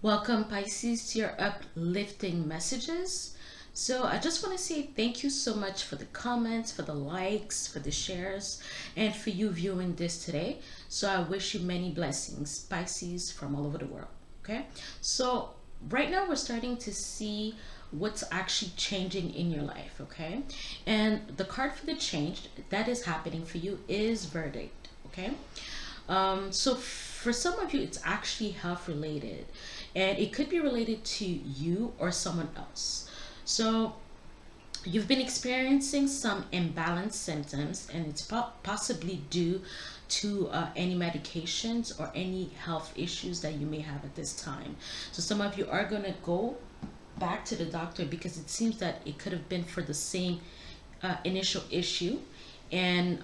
Welcome, Pisces, to your uplifting messages. So, I just want to say thank you so much for the comments, for the likes, for the shares, and for you viewing this today. So, I wish you many blessings, Pisces, from all over the world. Okay, so right now we're starting to see what's actually changing in your life. Okay, and the card for the change that is happening for you is verdict. Okay, so for some of you, it's actually health related, and it could be related to you or someone else. So you've been experiencing some imbalanced symptoms, and it's possibly due to any medications or any health issues that you may have at this time. So some of you are going to go back to the doctor because it seems that it could have been for the same initial issue, and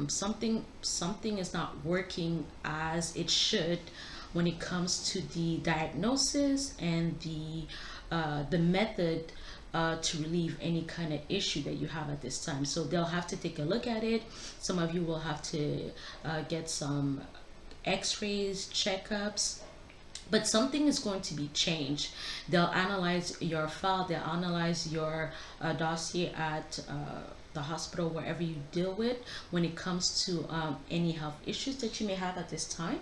something is not working as it should when it comes to the diagnosis and the method to relieve any kind of issue that you have at this time. So they'll have to take a look at it. Some of you will have to get some x-rays, checkups, but something is going to be changed. They'll analyze your file, they'll analyze your dossier at the hospital, wherever you deal with, when it comes to any health issues that you may have at this time.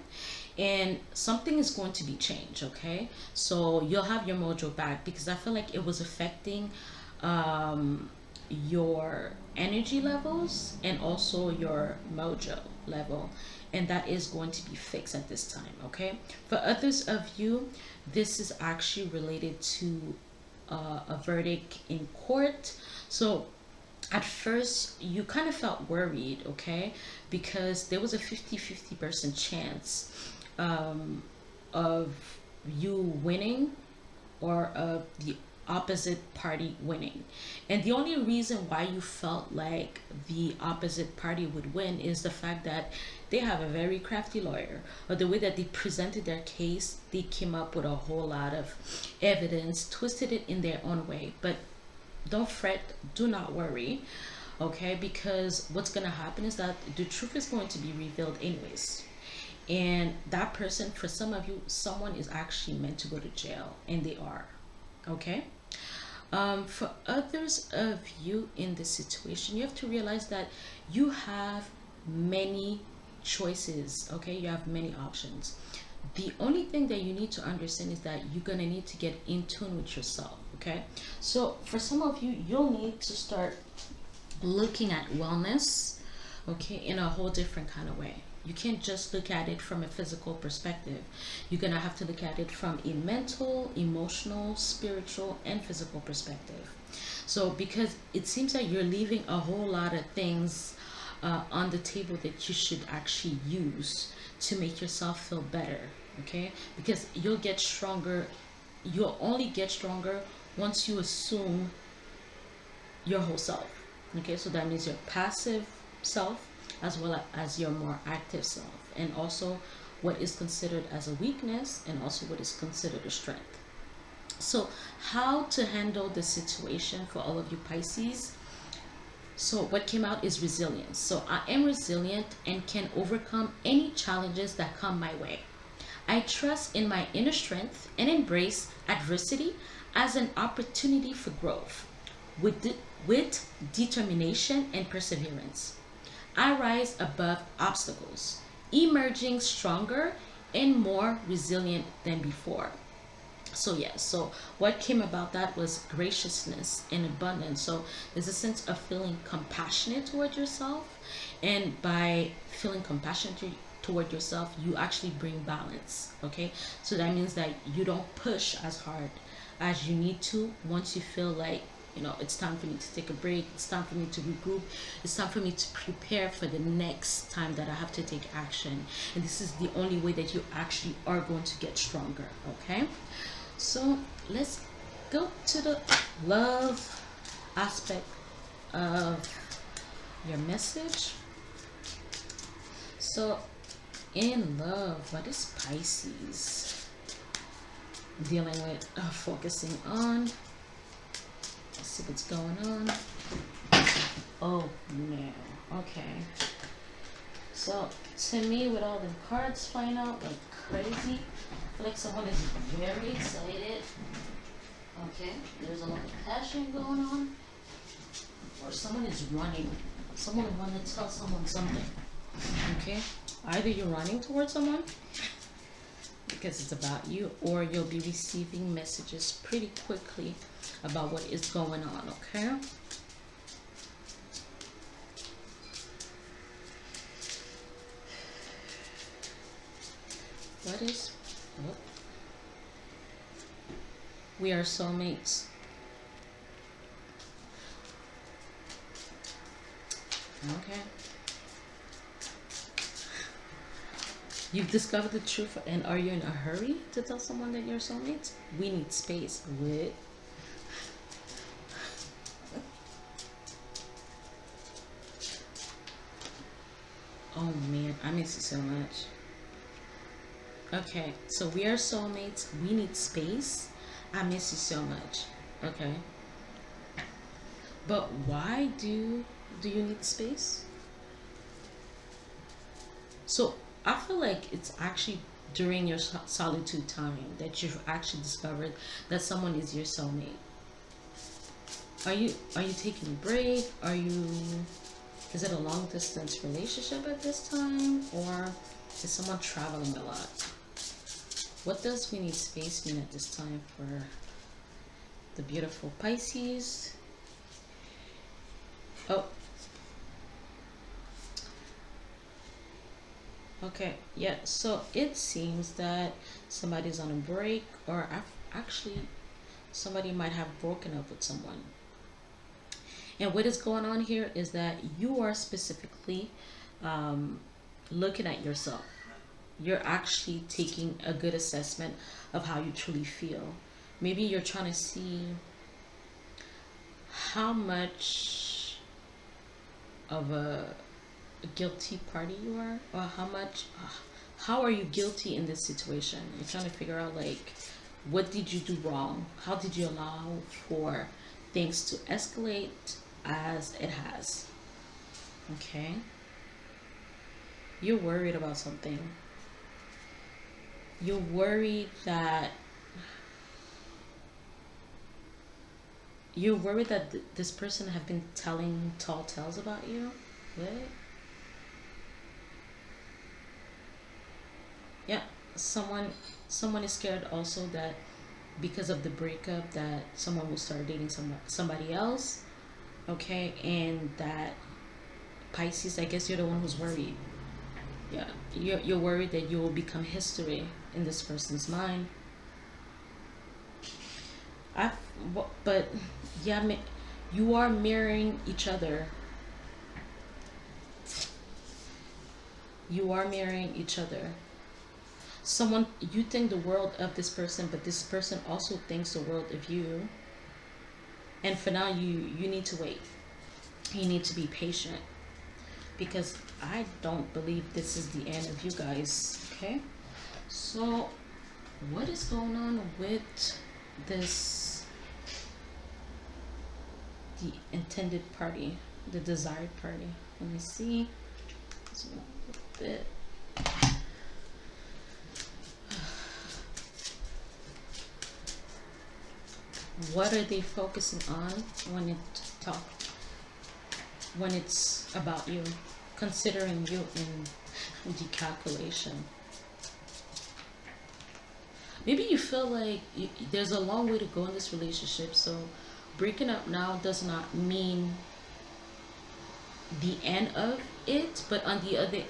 And something is going to be changed, okay? So you'll have your mojo back, because I feel like it was affecting your energy levels and also your mojo level, and that is going to be fixed at this time. Okay, for others of you, this is actually related to a verdict in court. So at first you kind of felt worried, okay, because there was a 50-50% chance of you winning or of the opposite party winning. And the only reason why you felt like the opposite party would win is the fact that they have a very crafty lawyer, or the way that they presented their case, they came up with a whole lot of evidence, twisted it in their own way. But don't fret, do not worry, okay, because what's going to happen is that the truth is going to be revealed anyways. And that person, for some of you, someone is actually meant to go to jail, and they are. Okay, for others of you in this situation, you have to realize that you have many choices. Okay, you have many options. The only thing that you need to understand is that you're going to need to get in tune with yourself. Okay, so for some of you, you'll need to start looking at wellness, okay, in a whole different kind of way. You can't just look at it from a physical perspective. You're gonna have to look at it from a mental, emotional, spiritual, and physical perspective. So because it seems that you're leaving a whole lot of things on the table that you should actually use to make yourself feel better, okay, because you'll only get stronger once you assume your whole self. Okay, so that means your passive self as well as your more active self, and also what is considered as a weakness and also what is considered a strength. So, how to handle the situation for all of you Pisces? So, what came out is resilience. So, I am resilient and can overcome any challenges that come my way. I trust in my inner strength and embrace adversity as an opportunity for growth. With determination and perseverance, I rise above obstacles, emerging stronger and more resilient than before. So yes, so what came about that was graciousness and abundance. So there's a sense of feeling compassionate toward yourself, and by feeling compassionate toward yourself, you actually bring balance. Okay, so that means that you don't push as hard as you need to once you feel like, it's time for me to take a break, it's time for me to regroup, it's time for me to prepare for the next time that I have to take action. And this is the only way that you actually are going to get stronger. Okay, so let's go to the love aspect of your message. So in love, what is Pisces dealing with, focusing on? Let's see what's going on. Oh no. Okay. So to me, with all the cards flying out like crazy, I feel like someone is very excited. Okay, there's a lot of passion going on. Or someone is running. Someone wants to tell someone something. Okay? Either you're running towards someone because it's about you, or you'll be receiving messages pretty quickly about what is going on, okay? What is... Oh. We are soulmates. Okay. You've discovered the truth, and are you in a hurry to tell someone that you're soulmates? We need space with... Oh man, I miss you so much. Okay, so we are soulmates. We need space. I miss you so much. Okay. But why do you need space? So I feel like it's actually during your solitude time that you've actually discovered that someone is your soulmate. Are you taking a break? Is it a long distance relationship at this time, or is someone traveling a lot? What does we need space mean at this time for the beautiful Pisces? Oh. Okay, yeah, so it seems that somebody's on a break, or actually somebody might have broken up with someone. And what is going on here is that you are specifically looking at yourself. You're actually taking a good assessment of how you truly feel. Maybe you're trying to see how much of a guilty party you are, or how are you guilty in this situation. You're trying to figure out, like, what did you do wrong? How did you allow for things to escalate as it has? Okay, you're worried about something. You're worried that this person have been telling tall tales about you. What? Yeah, someone is scared also that because of the breakup that someone will start dating somebody else. Okay, and that Pisces, I guess you're the one who's worried. Yeah, you're worried that you will become history in this person's mind. But yeah, you are mirroring each other. You are mirroring each other. Someone, you think the world of this person, but this person also thinks the world of you. And for now, you need to wait. You need to be patient, because I don't believe this is the end of you guys. Okay, so what is going on with this, the intended party, the desired party? Let me see. Zoom out a bit. What are they focusing on when it's about you, considering you in the calculation? Maybe you feel like there's a long way to go in this relationship, so breaking up now does not mean the end of it, but on the other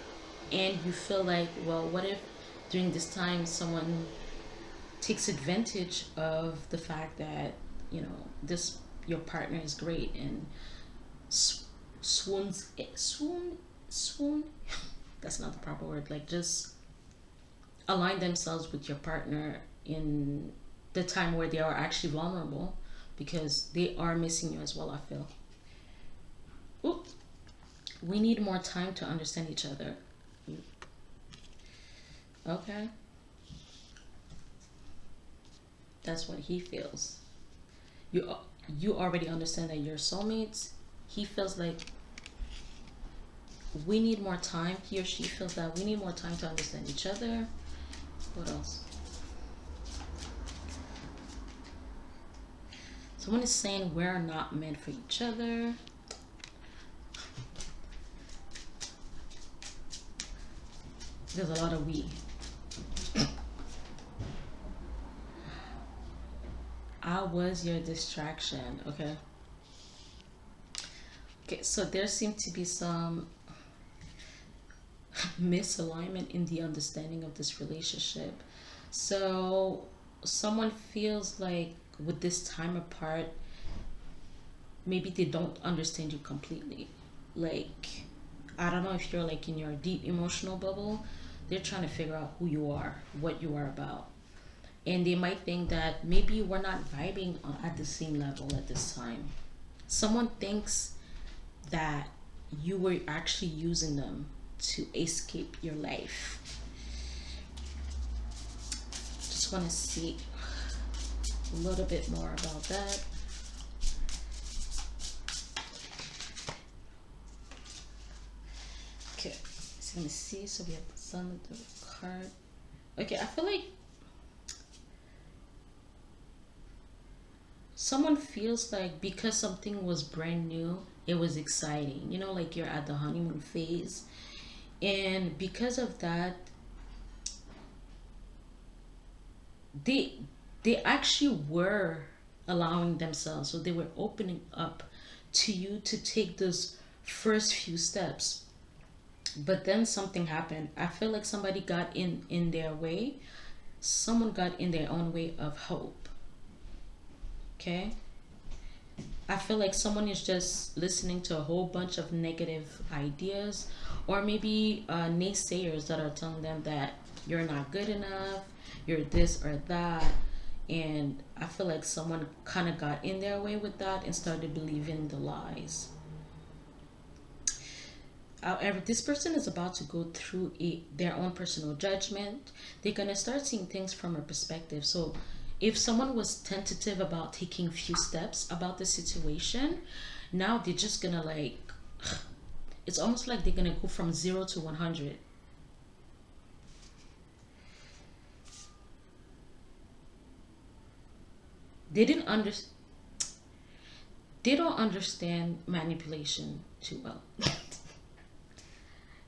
end, you feel like, well, what if during this time someone takes advantage of the fact that, you know, your partner is great, and swoon that's not the proper word, like, just align themselves with your partner in the time where they are actually vulnerable, because they are missing you as well, I feel. Ooh. We need more time to understand each other. Okay, that's what he feels. You already understand that you're soulmates. He feels like we need more time. He or she feels that we need more time to understand each other. What else? Someone is saying we're not meant for each other. There's a lot of we. I was your distraction. Okay. Okay, so there seemed to be some misalignment in the understanding of this relationship. So someone feels like with this time apart, maybe they don't understand you completely. Like, I don't know if you're like in your deep emotional bubble. They're trying to figure out who you are, what you are about. And they might think that maybe we're not vibing at the same level at this time. Someone thinks that you were actually using them to escape your life. Just want to see a little bit more about that. Okay, so let me see. So we have the sun, the card. Okay, I feel like someone feels like because something was brand new, it was exciting. You know, like you're at the honeymoon phase. And because of that, they they actually were allowing themselves, so they were opening up to you to take those first few steps. But then something happened. I feel like somebody got in their way. Someone got in their own way of hope. Okay, I feel like someone is just listening to a whole bunch of negative ideas, or maybe naysayers that are telling them that you're not good enough, you're this or that. And I feel like someone kind of got in their way with that and started believing the lies. However, this person is about to go through their own personal judgment. They're going to start seeing things from a perspective. So if someone was tentative about taking few steps about the situation, now they're just going to like, it's almost like they're going to go from 0 to 100. They didn't under, they don't understand manipulation too well.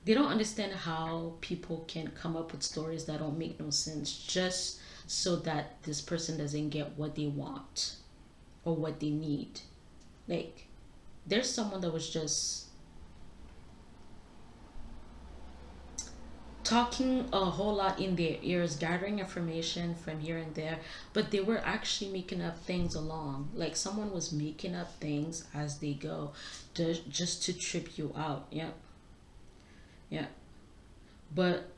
They don't understand how people can come up with stories that don't make no sense just so that this person doesn't get what they want or what they need. Like, there's someone that was just talking a whole lot in their ears, gathering information from here and there, but they were actually making up things along. Like, someone was making up things as they go, just to trip you out. Yeah, yeah. But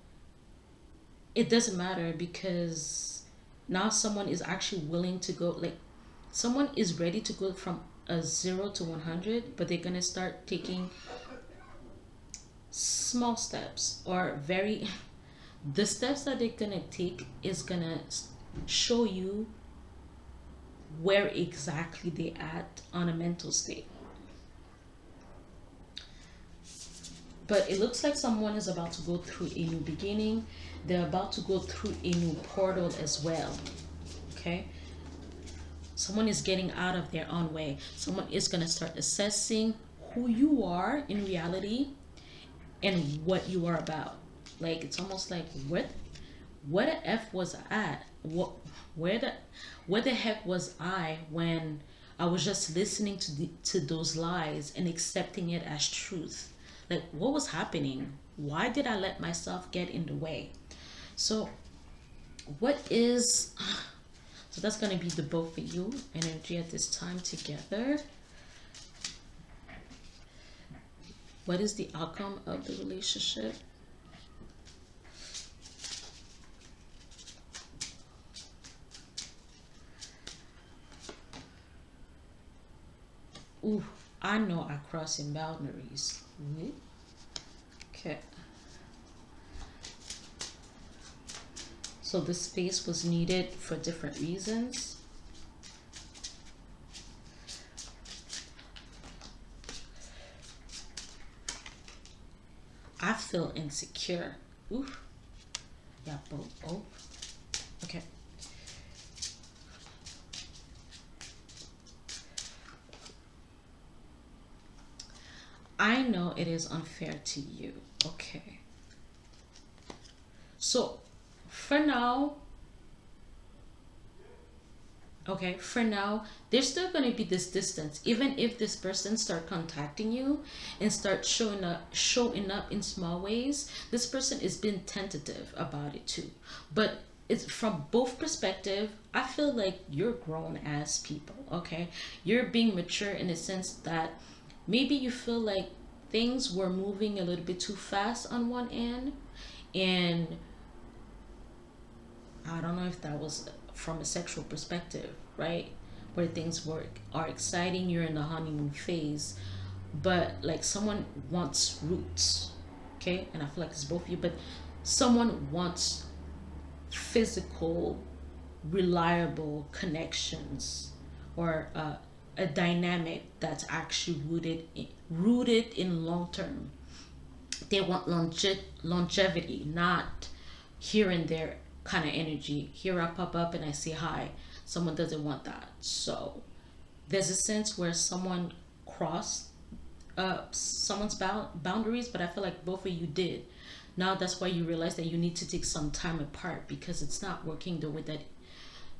it doesn't matter because now someone is actually willing to go, like, someone is ready to go from a 0 to 100, but they're going to start taking small steps, or very the steps that they're going to take is going to show you where exactly they at on a mental state. But it looks like someone is about to go through a new beginning. They're about to go through a new portal as well. Okay, someone is getting out of their own way. Someone is going to start assessing who you are in reality and what you are about. Like, it's almost like, what the f was I at? Where the where the heck was I when I was just listening to those lies and accepting it as truth? Like, what was happening? Why did I let myself get in the way? So what is so that's going to be the both of you energy at this time together. What is the outcome of the relationship? Ooh, I know I'm crossing boundaries. Okay. So the space was needed for different reasons. I feel insecure. Ooh. Yeah, both. Oh. Okay. I know it is unfair to you. Okay. So for now, okay, for now, there's still going to be this distance. Even if this person start contacting you and start showing up in small ways, this person is being tentative about it too. But it's from both perspective. I feel like you're grown as people, okay? You're being mature in the sense that maybe you feel like things were moving a little bit too fast on one end, and I don't know if that was from a sexual perspective, right? Where things are exciting, you're in the honeymoon phase, but like someone wants roots, okay? And I feel like it's both of you, but someone wants physical, reliable connections, or a dynamic that's actually rooted in long term. They want longevity, not here and there kind of energy. Here I pop up and I say hi. Someone doesn't want that. So there's a sense where someone crossed someone's boundaries, but I feel like both of you did. Now that's why you realize that you need to take some time apart because it's not working the way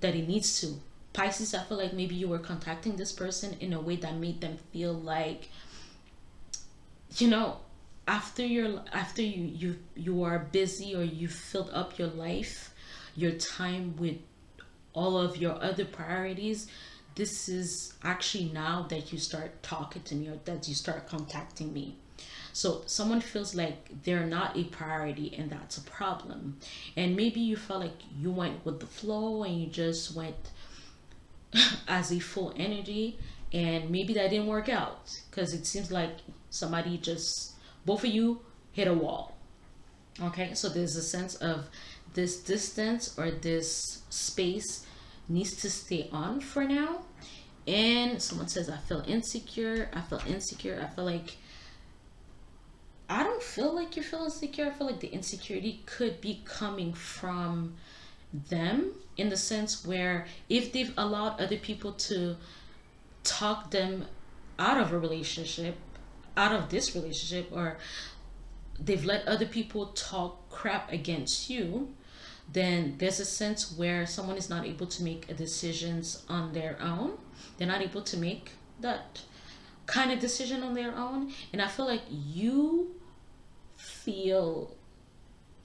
that it needs to. Pisces, I feel like maybe you were contacting this person in a way that made them feel like, you know, after you are busy, or you filled up your life, your time with all of your other priorities, this is actually now that you start talking to me, or that you start contacting me. So someone feels like they're not a priority, and that's a problem. And maybe you felt like you went with the flow and you just went as a full energy, and maybe that didn't work out because it seems like somebody just, both of you hit a wall. Okay, so there's a sense of this distance or this space needs to stay on for now. And someone says, I feel insecure. I feel insecure. I feel like, I don't feel like you feel insecure. I feel like the insecurity could be coming from them, in the sense where if they've allowed other people to talk them out of a relationship, out of this relationship, or they've let other people talk crap against you, then there's a sense where someone is not able to make decisions on their own. They're not able to make that kind of decision on their own. And I feel like you feel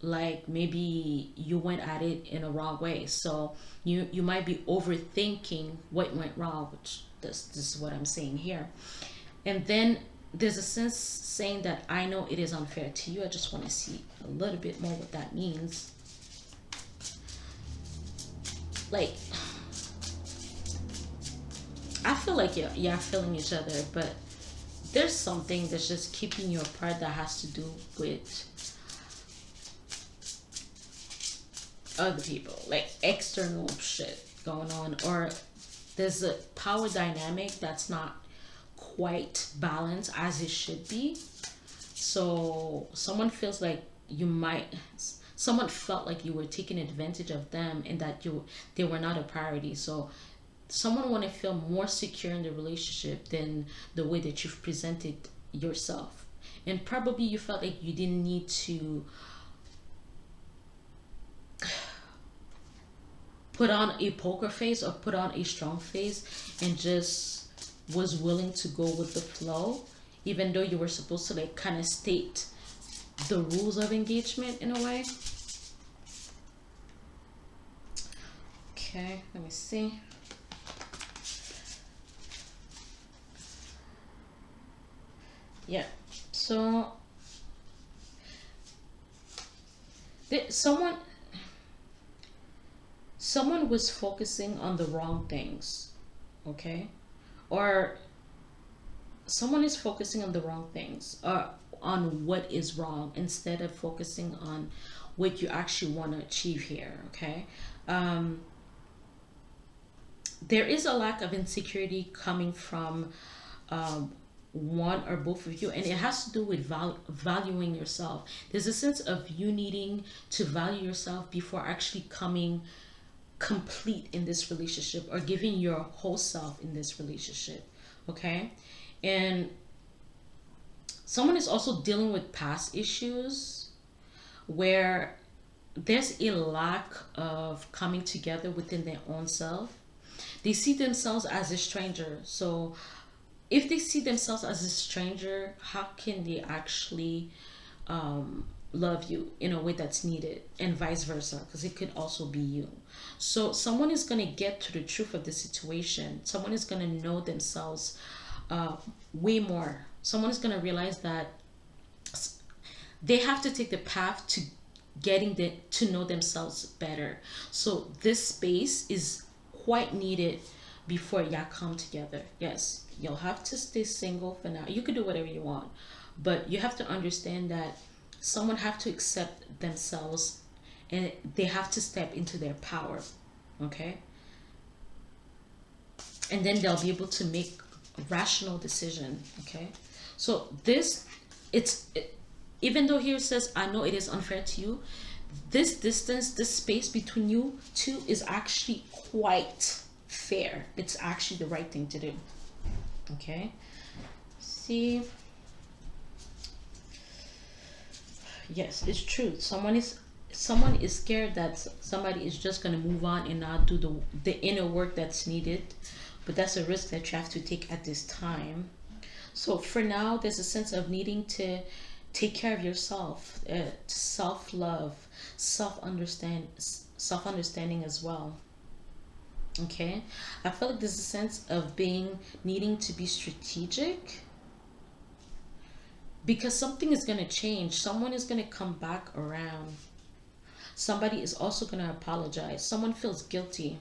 like maybe you went at it in a wrong way. So you might be overthinking what went wrong, which this is what I'm saying here. And then there's a sense saying that I know it is unfair to you. I just want to see a little bit more what that means. Like, I feel like you're feeling each other, but there's something that's just keeping you apart that has to do with other people, like external shit going on, or there's a power dynamic that's not quite balanced as it should be. So someone feels like you might, someone felt like you were taking advantage of them, and that they were not a priority. So someone want to feel more secure in the relationship than the way that you've presented yourself. And probably you felt like you didn't need to put on a poker face or put on a strong face, and just was willing to go with the flow, even though you were supposed to like kind of state the rules of engagement in a way. Okay, let me see. Yeah, so someone was focusing on the wrong things, okay? Or someone is focusing on the wrong things, or on what is wrong, instead of focusing on what you actually want to achieve here, okay? um, there is a lack of insecurity coming from um, one or both of you, and it has to do with valuing yourself. There's a sense of you needing to value yourself before actually coming complete in this relationship, or giving your whole self in this relationship, okay? And Someone is also dealing with past issues where there's a lack of coming together within their own self. They see themselves as a stranger. So if they see themselves as a stranger, how can they actually love you in a way that's needed, and vice versa, because it could also be you. So someone is going to get to the truth of the situation. Someone is going to know themselves uh, way more. Someone is going to realize that they have to take the path to getting to know themselves better. So this space is quite needed before y'all come together. Yes, you'll have to stay single for now. You could do whatever you want, but you have to understand that someone have to accept themselves, and they have to step into their power. Okay, and then they'll be able to make a rational decision. Okay, so this, even though here it says, I know it is unfair to you, this distance, this space between you two is actually quite fair. It's actually the right thing to do. Okay, see, yes, it's true. Someone is scared that somebody is just going to move on and not do the inner work that's needed, but that's a risk that you have to take at this time. So for now, there's a sense of needing to take care of yourself, self love, self understanding as well. Okay, I feel like there's a sense of being needing to be strategic, because something is going to change. Someone is going to come back around. Somebody is also going to apologize. Someone feels guilty.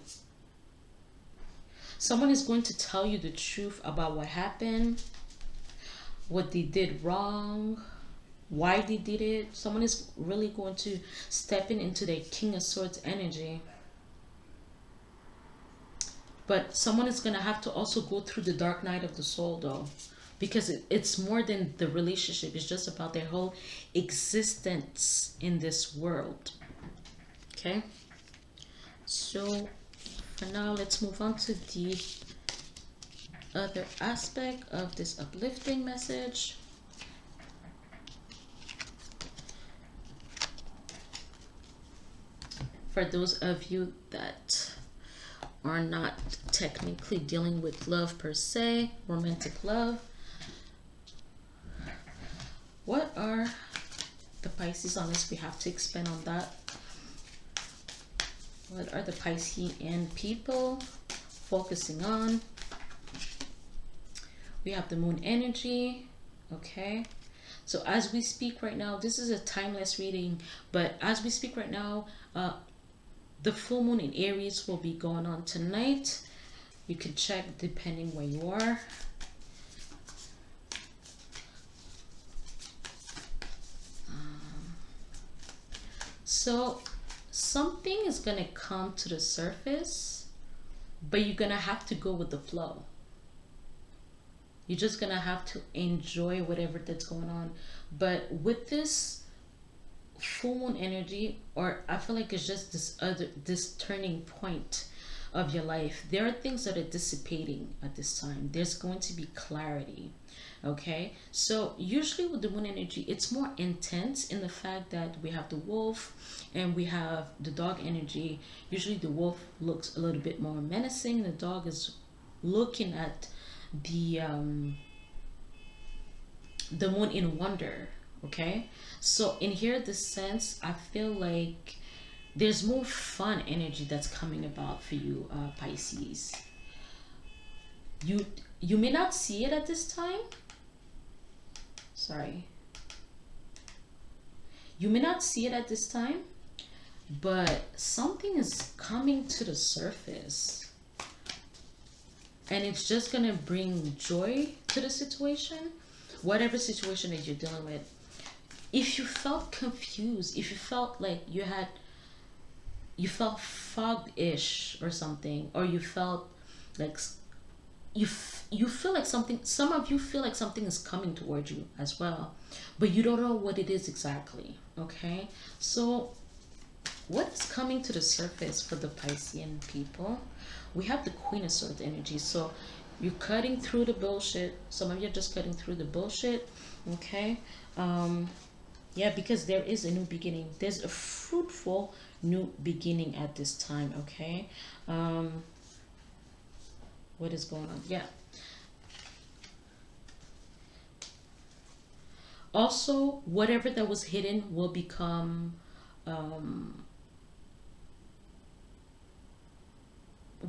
Someone is going to tell you the truth about what happened, what they did wrong, why they did it. Someone is really going to step into their King of Swords energy. But someone is going to have to also go through the dark night of the soul, though, because it's more than the relationship. It's just about their whole existence in this world. Okay, so for now, let's move on to the other aspect of this uplifting message. For those of you that are not technically dealing with love per se, romantic love, what are the Pisces on this? We have to expand on that. What are the Piscean people focusing on? We have the moon energy. Okay, so as we speak right now, this is a timeless reading, but as we speak right now, the full moon in Aries will be going on tonight. You can check depending where you are. So something is going to come to the surface, but you're going to have to go with the flow. You're just going to have to enjoy whatever that's going on. But with this full moon energy, or I feel like it's just this turning point of your life, there are things that are dissipating at this time. There's going to be clarity. Okay, so usually with the moon energy, it's more intense in the fact that we have the wolf and we have the dog energy. Usually the wolf looks a little bit more menacing. The dog is looking at the moon in wonder. Okay, so in here, this sense, I feel like there's more fun energy that's coming about for you, Pisces. You may not see it at this time. Sorry, you may not see it at this time, but something is coming to the surface, and it's just gonna bring joy to the situation, whatever situation that you're dealing with. If you felt confused, if you felt like you felt fog-ish or something, or you felt like you feel like something, some of you feel like something is coming towards you as well, but you don't know what it is exactly. Okay, so what is coming to the surface for the Piscean people? We have the Queen of Swords energy. So You're cutting through the bullshit. Some of you are just cutting through the bullshit. Okay. Um, yeah, because there is a new beginning. There's a fruitful new beginning at this time. Okay. Um, what is going on? Yeah. Also, whatever that was hidden will become, um,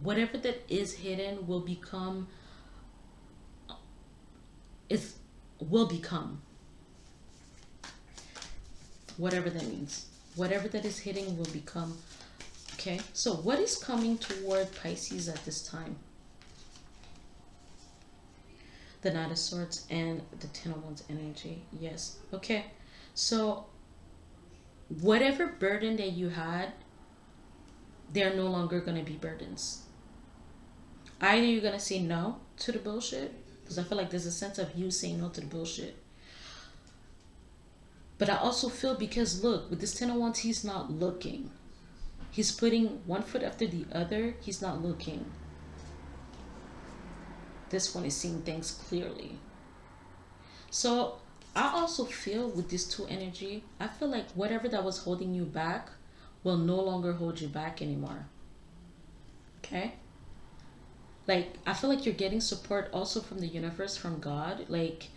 whatever that is hidden will become, is will become whatever that means. Whatever that is hidden will become. Okay, so what is coming toward Pisces at this time? The Knight of Swords and the Ten of Wands energy. Yes. Okay. So whatever burden that you had, they're no longer going to be burdens. Either you're going to say no to the bullshit, because I feel like there's a sense of you saying no to the bullshit. But I also feel because look, with this Ten of Wands, he's not looking. He's putting one foot after the other. He's not looking. This one is seeing things clearly. So I also feel with this two energy, I feel like whatever that was holding you back will no longer hold you back anymore. Okay? Like, I feel like you're getting support also from the universe, from God. Like,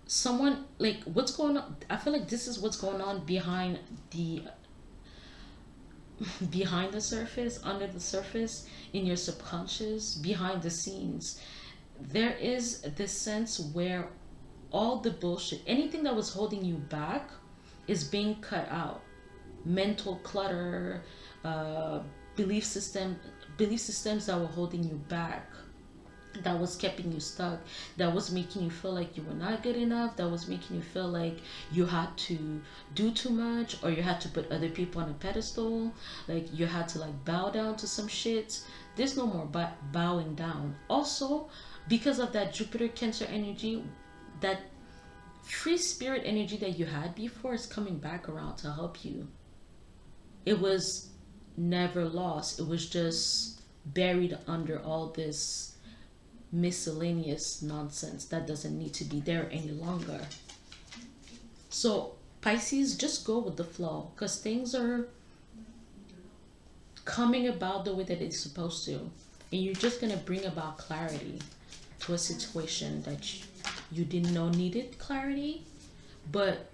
someone, like, what's going on? I feel like this is what's going on the behind the surface, under the surface, in your subconscious, behind the scenes. There is this sense where all the bullshit, anything that was holding you back, is being cut out. Mental clutter, uh, belief system, belief systems that were holding you back, that was keeping you stuck, that was making you feel like you were not good enough, that was making you feel like you had to do too much, or you had to put other people on a pedestal, like you had to like bow down to some shit. There's no more bowing down. Also, because of that Jupiter Cancer energy, that free spirit energy that you had before is coming back around to help you. It was never lost, it was just buried under all this miscellaneous nonsense that doesn't need to be there any longer. So Pisces, just go with the flow, because things are coming about the way that it's supposed to, and you're just going to bring about clarity to a situation that you didn't know needed clarity. But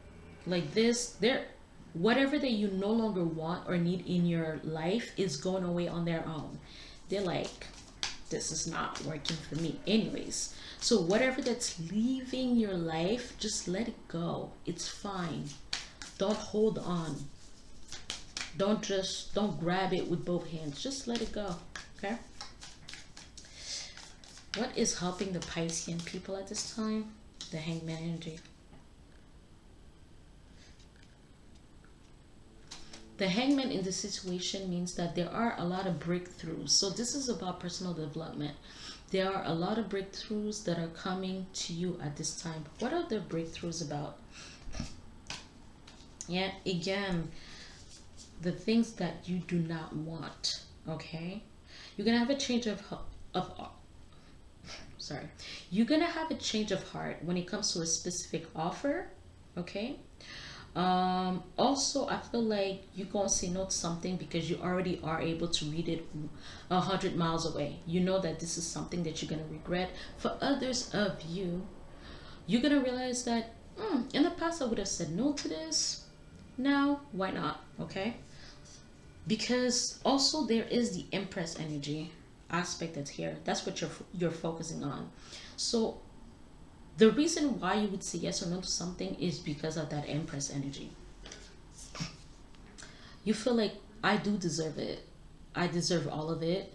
like this, there, whatever that you no longer want or need in your life is going away on their own. They're like, this is not working for me anyways. So whatever that's leaving your life, just let it go. It's fine. Don't hold on. Don't grab it with both hands. Just let it go. Okay? What is helping the Piscean people at this time? The Hangman energy. The Hangman in this situation means that there are a lot of breakthroughs. So this is about personal development. There are a lot of breakthroughs that are coming to you at this time. What are the breakthroughs about? Yeah, again, the things that you do not want. Okay, you're gonna have a change of sorry, you're gonna have a change of heart when it comes to a specific offer. Okay. Also, I feel like you're gonna say no to something because you already are able to read it 100 miles away. You know that this is something that you're gonna regret. For others of you, you're gonna realize that in the past I would have said no to this. Now, why not? Okay, because also there is the Empress energy aspect that's here. That's what you're focusing on. So the reason why you would say yes or no to something is because of that Empress energy. You feel like, I do deserve it. I deserve all of it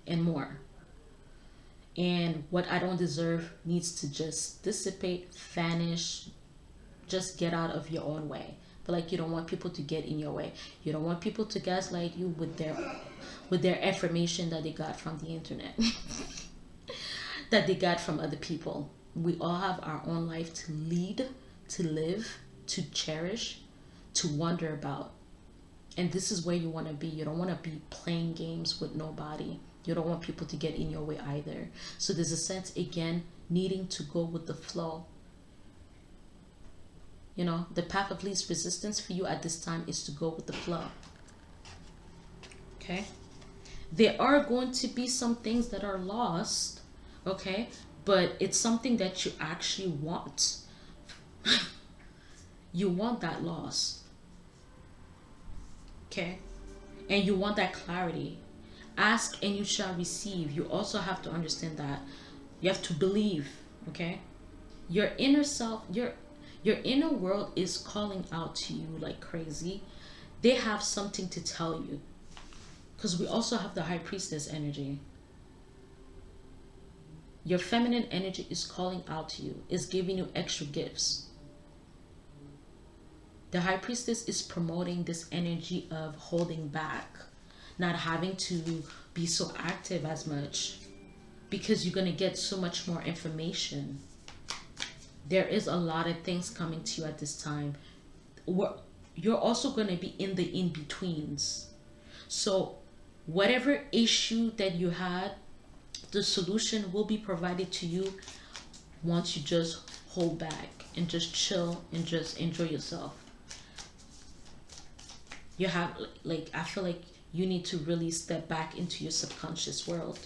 and more. And what I don't deserve needs to just dissipate, vanish, just get out of your own way. But like, you don't want people to get in your way. You don't want people to gaslight you with their information that they got from the internet. That they got from other people. We all have our own life to lead, to live, to cherish, to wonder about. And this is where you want to be. You don't want to be playing games with nobody. You don't want people to get in your way either. So there's a sense, again, needing to go with the flow. You know, the path of least resistance for you at this time is to go with the flow. Okay? There are going to be some things that are lost, okay? But it's something that you actually want. You want that loss. Okay? And you want that clarity. Ask and you shall receive. You also have to understand that. You have to believe, okay? Your inner self, your inner world is calling out to you like crazy. They have something to tell you. Because we also have the high priestess energy. Your feminine energy is calling out to you, is giving you extra gifts. The high priestess is promoting this energy of holding back, not having to be so active as much, because you're going to get so much more information. There is a lot of things coming to you at this time. You're also going to be in the in-betweens. So whatever issue that you had, the solution will be provided to you once you just hold back and just chill and just enjoy yourself. You have, like, I feel like you need to really step back into your subconscious world,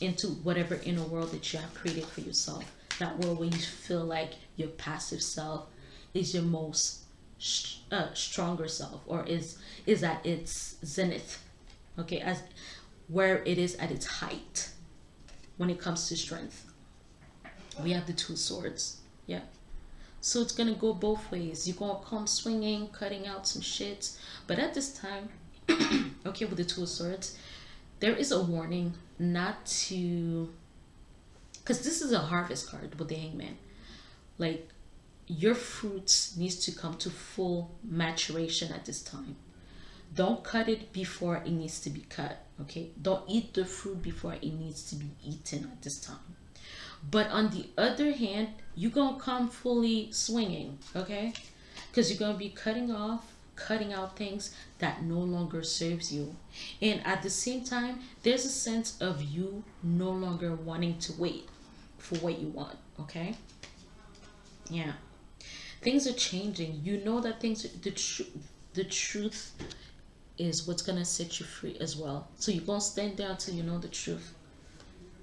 into whatever inner world that you have created for yourself. That world where you feel like your passive self is your most stronger self, or is at its zenith, okay, as where it is at its height when it comes to strength. We have the two swords, yeah. So it's gonna go both ways. You're gonna come swinging, cutting out some shit, but at this time, okay, with the two swords, there is a warning not to, because this is a harvest card with the hangman. Like, your fruits needs to come to full maturation at this time. Don't cut it before it needs to be cut, okay? Don't eat the fruit before it needs to be eaten at this time. But on the other hand, you're gonna come fully swinging, okay? Because you're gonna be cutting out things that no longer serves you. And at the same time, there's a sense of you no longer wanting to wait for what you want, okay? Yeah. Things are changing. You know that the truth is what's gonna set you free as well. So you're gonna stand there until you know the truth.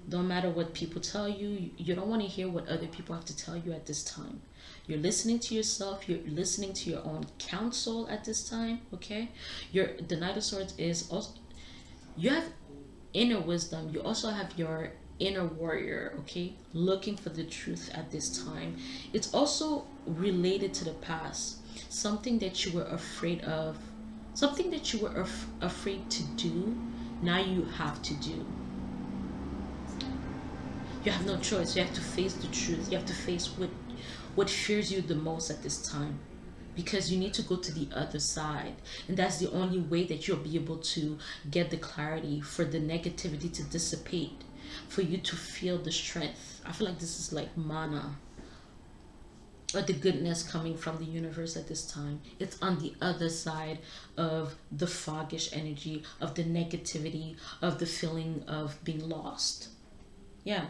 Don't matter what people tell you. You don't want to hear what other people have to tell you at this time. You're listening to yourself. You're listening to your own counsel at this time, okay? The Knight of Swords is also, you have inner wisdom. You also have your inner warrior, okay? Looking for the truth at this time. It's also related to the past. Something that you were afraid of, something that you were afraid to do, now you have to do. You have no choice. You have to face the truth. You have to face what fears you the most at this time, because you need to go to the other side, and that's the only way that you'll be able to get the clarity, for the negativity to dissipate, for you to feel the strength. I feel like this is like mana, or the goodness coming from the universe at this time. It's on the other side of the foggish energy, of the negativity, of the feeling of being lost. Yeah.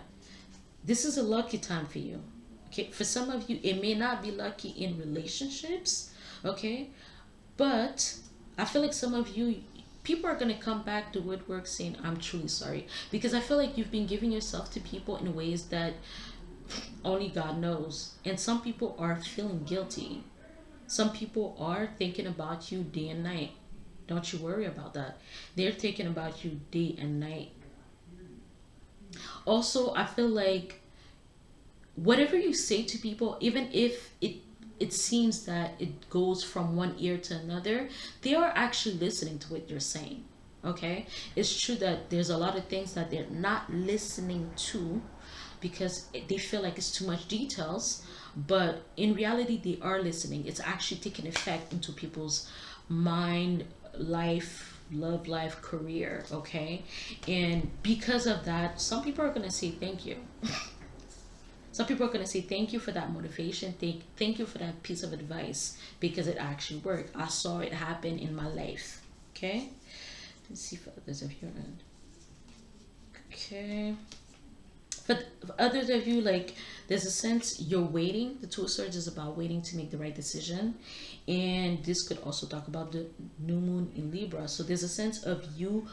This is a lucky time for you, okay? For some of you, it may not be lucky in relationships, okay? But I feel like some of you, people are going to come back to woodwork saying, I'm truly sorry. Because I feel like you've been giving yourself to people in ways that only God knows. And some people are feeling guilty. Some people are thinking about you day and night. Don't you worry about that. They're thinking about you day and night. Also, I feel like whatever you say to people, even if it seems that it goes from one ear to another, they are actually listening to what you're saying, okay? It's true that there's a lot of things that they're not listening to because they feel like it's too much details, but in reality they are listening. It's actually taking effect into people's mind, life, love life, career, okay? And because of that, some people are going to say thank you. Some people are going to say thank you for that motivation, thank you for that piece of advice, because it actually worked. I saw it happen in my life. Okay, let's see for others of you. Okay, for others of you, like there's a sense you're waiting. The Two of Swords is about waiting to make the right decision, and this could also talk about the new moon in Libra. So there's a sense of you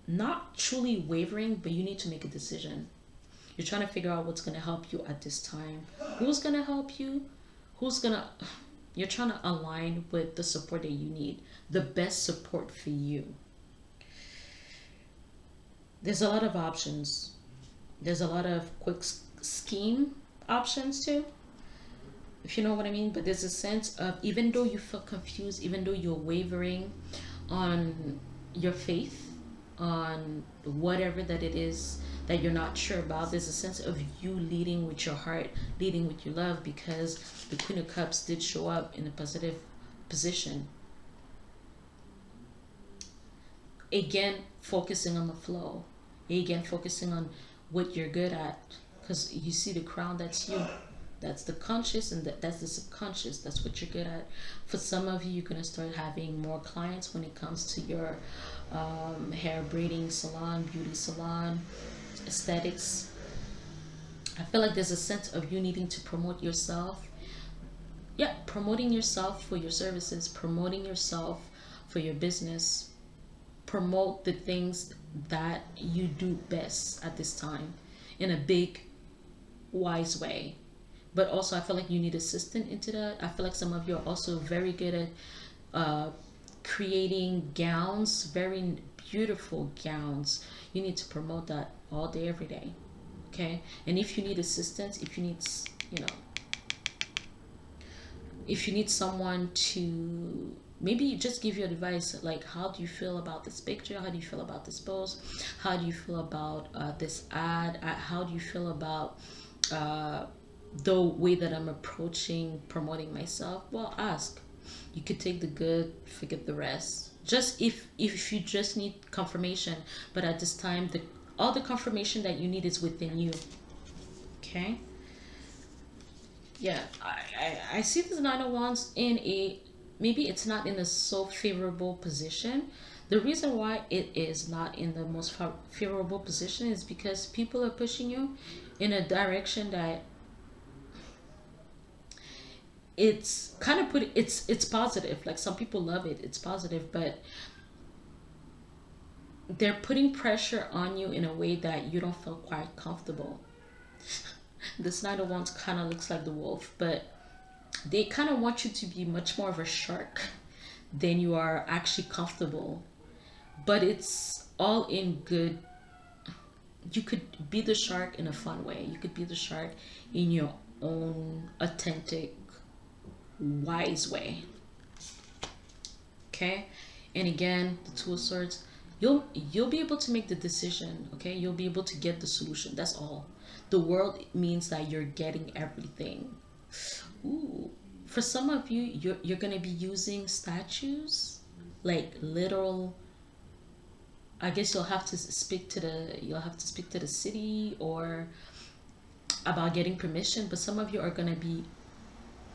not truly wavering, but you need to make a decision. You're trying to figure out what's going to help you at this time. Who's going to help you? Who's going to. You're trying to align with the support that you need, the best support for you. There's a lot of options. There's a lot of quick scheme options too, if you know what I mean. But there's a sense of, even though you feel confused, even though you're wavering on your faith, on whatever that it is that you're not sure about, there's a sense of you leading with your heart, leading with your love, because the Queen of Cups did show up in a positive position. Again, focusing on the flow. Again, focusing on what you're good at, because you see the crown, that's you. That's the conscious, and that's the subconscious. That's what you're good at. For some of you, you're going to start having more clients when it comes to your hair braiding salon, beauty salon, aesthetics. I feel like there's a sense of you needing to promote yourself. Yeah, promoting yourself for your services, promoting yourself for your business. Promote the things that you do best at this time in a big, wise way. But also, I feel like you need assistance into that. I feel like some of you are also very good at creating gowns, very beautiful gowns. You need to promote that all day, every day. Okay? And if you need assistance, if you need, you know, if you need someone to maybe just give you advice, like, how do you feel about this picture, how do you feel about this post, how do you feel about this ad, how do you feel about the way that I'm approaching promoting myself, well, ask. You could take the good, forget the rest. Just if you just need confirmation, but at this time, the all the confirmation that you need is within you. Okay. Yeah, I see this Nine of Wands in a, maybe it's not in a so favorable position. The reason why it is not in the most favorable position is because people are pushing you in a direction that it's kind of put, it's positive. Like, some people love it, it's positive, but they're putting pressure on you in a way that you don't feel quite comfortable. This Nine of Wands kind of looks like the wolf, but they kind of want you to be much more of a shark than you are actually comfortable. But it's all in good. You could be the shark in a fun way. You could be the shark in your own authentic, wise way. Okay? And again, the Two of Swords, you'll be able to make the decision, okay? You'll be able to get the solution. That's all. The world means that you're getting everything. Ooh. For some of you, you're gonna be using statues, like literal. I guess you'll have to speak to the city or about getting permission. But some of you are gonna be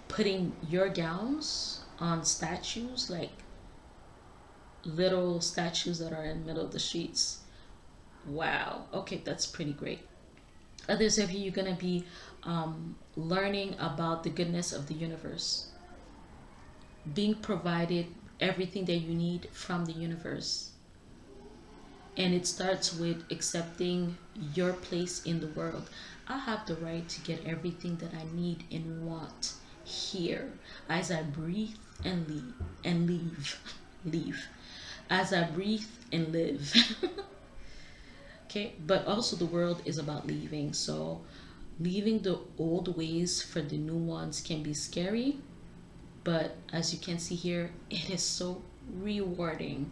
putting your gowns on statues, like little statues that are in the middle of the streets. Wow. Okay, that's pretty great. Others of you, you're gonna be learning about the goodness of the universe, being provided everything that you need from the universe. And it starts with accepting your place in the world. I have the right to get everything that I need and want here as I breathe and leave, leave, as I breathe and live. Okay, but also the world is about leaving. So leaving the old ways for the new ones can be scary, but as you can see here, it is so rewarding.